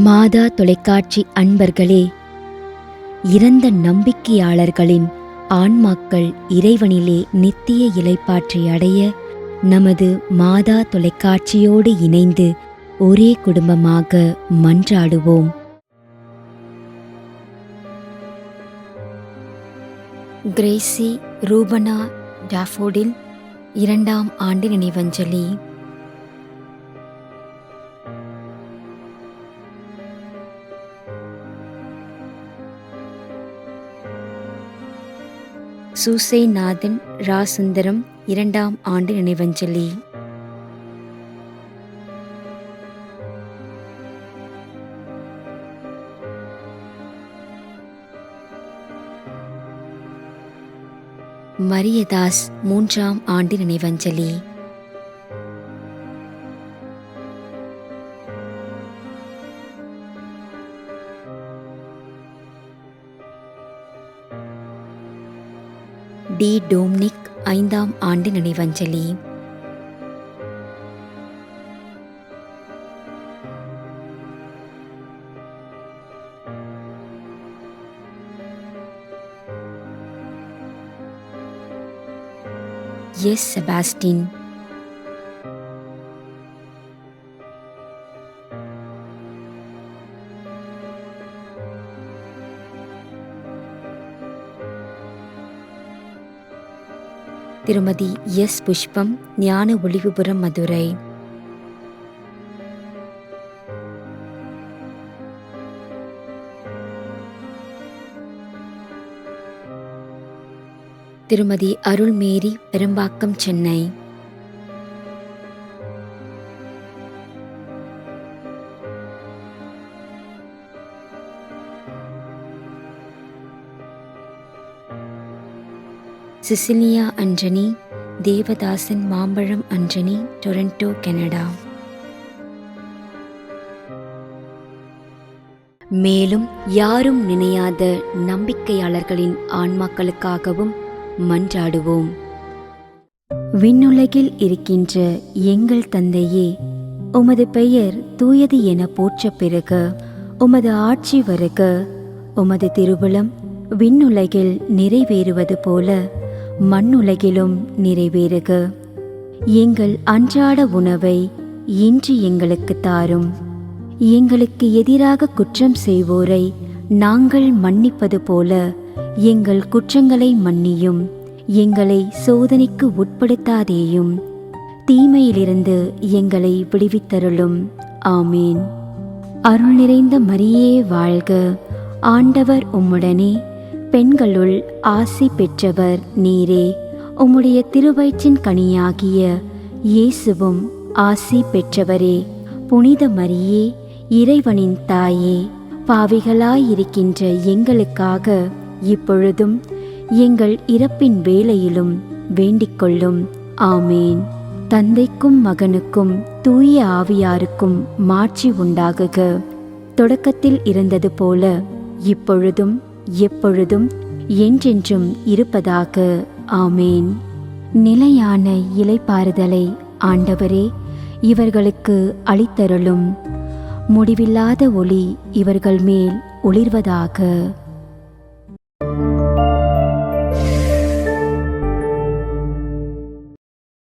மாதா தொலைக்காட்சி அன்பர்களே, இறந்த நம்பிக்கையாளர்களின் ஆன்மாக்கள் இறைவனிலே நித்திய இளைப்பாற்றி அடைய நமது மாதா தொலைக்காட்சியோடு இணைந்து ஒரே குடும்பமாக மன்றாடுவோம். கிரேசி ரூபனா டாஃபோடில் 2ஆம் ஆண்டு நினைவஞ்சலி. சூசைநாதன் ராசுந்தரம் 2ஆம் ஆண்டு நினைவஞ்சலி. மரியதாஸ் 3ஆம் ஆண்டு நினைவஞ்சலி. டி டோம்னிக் 5ஆம் ஆண்டு நினைவஞ்சலி. எஸ் செபாஸ்டின். திருமதி எஸ் புஷ்பம், ஞான ஒளிவுபுரம், மதுரை. திருமதி அருள்மேரி, பெரும்பாக்கம், சென்னை. சிசிலியா அஞ்சனி, தேவதாசன், மாம்பழம் அஞ்சனி, டொரண்டோ, கனடா. மேலும் யாரும் நினையாத நம்பிக்கையாளர்களின் ஆன்மாக்களுக்காகவும் மன்றாடுவோம். விண்ணுலகில் இருக்கின்ற எங்கள் தந்தையே, உமது பெயர் தூயது என போற்ற பெறுக. உமது ஆட்சி வருக. உமது திருவுளம் விண்ணுலகில் நிறைவேறுவது போல மண்ணுலகிலும் நிறைவேறுக. எங்கள் அன்றாட உணவை இன்று எங்களுக்கு தாரும். எங்களுக்கு எதிராக குற்றம் செய்வோரை நாங்கள் மன்னிப்பது போல எங்கள் குற்றங்களை மன்னியும். எங்களை சோதனைக்கு உட்படுத்தாதேயும், தீமையிலிருந்து எங்களை விடுவித்தருளும். ஆமேன். அருள் நிறைந்த மரியே வாழ்க. ஆண்டவர் உம்முடனே, பெண்களுள் ஆசி பெற்றவர் நீரே. உம்முடைய திருவயிற்றின் கனியாகிய இயேசுவும் ஆசி பெற்றவரே. புனித மரியே, இறைவனின் தாயே, பாவிகளாயிருக்கின்ற எங்களுக்காக இப்பொழுதும் எங்கள் இறப்பின் வேளையிலும் வேண்டிக் கொள்ளும். ஆமேன். தந்தைக்கும் மகனுக்கும் தூய ஆவியாருக்கும் மாட்சி உண்டாகுக. தொடக்கத்தில் இருந்தது போல இப்பொழுதும் எப்பொழுதும் என்றென்றும் இருப்பதாக. ஆமேன். நிலையான இளைப்பாறுதலை ஆண்டவரே இவர்களுக்கு அளித்தருளும். முடிவில்லாத ஒளி இவர்கள் மேல் ஒளிர்வதாக.